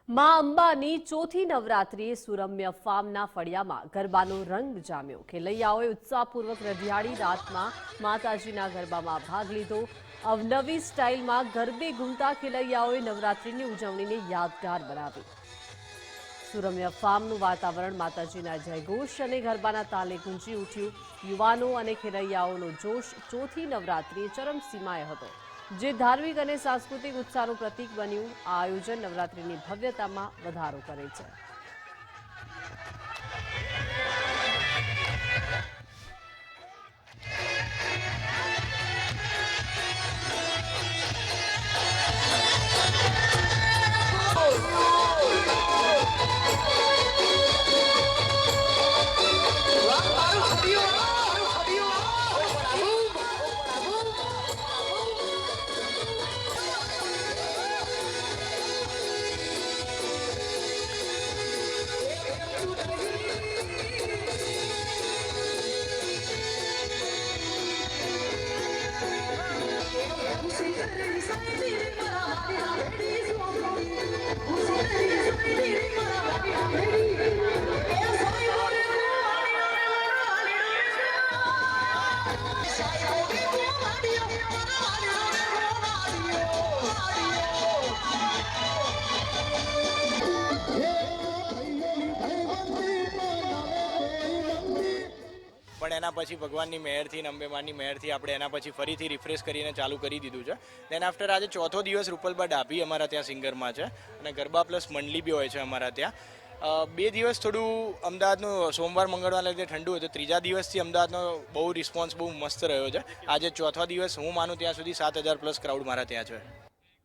માં અંબાની ચોથી નવરાત્રિએ સુરમ્ય ફાર્મના ફળિયામાં ગરબાનો રંગ જામ્યો। ખેલૈયાઓએ ઉત્સાહપૂર્વક રઢિયાળી રાતમાં માતાજીના ગરબામાં ભાગ લીધો। અવનવી સ્ટાઇલમાં ગરબે ઘૂમતા ખેલૈયાઓએ નવરાત્રિની ઉજવણીને યાદગાર બનાવી। સુરમ્ય ફાર્મનું વાતાવરણ માતાજીના જયઘોષ અને ગરબાના તાલે ગુંજી ઉઠ્યું। યુવાનો અને ખેલૈયાઓનો જોશ ચોથી નવરાત્રિએ ચરમસીમાએ હતો, જે ધાર્મિક અને સાંસ્કૃતિક ઉત્સાહનું પ્રતીક બન્યું। આ આયોજન નવરાત્રિની ભવ્યતામાં વધારો કરે છે। પણ એના પછી ભગવાનની મહેરથી અને અંબેમાની મહેરથી આપણે એના પછી ફરીથી રિફ્રેશ કરીને ચાલુ કરી દીધું છે। દેન આફ્ટર આજે ચોથો દિવસ રૂપલબા ડાભી અમારા ત્યાં સિંગરમાં છે અને ગરબા પ્લસ મંડલી બી હોય છે અમારા ત્યાં। 2 દિવસ થોડું અમદાવાદનું સોમવાર મંગળવારના લીધે ઠંડુ હતું। ત્રીજા દિવસથી અમદાવાદનો બહુ રિસ્પોન્સ બહુ મસ્ત રહ્યો છે। આજે ચોથો દિવસ હું માનું ત્યાં સુધી 7,000 પ્લસ ક્રાઉડ મારા ત્યાં છે।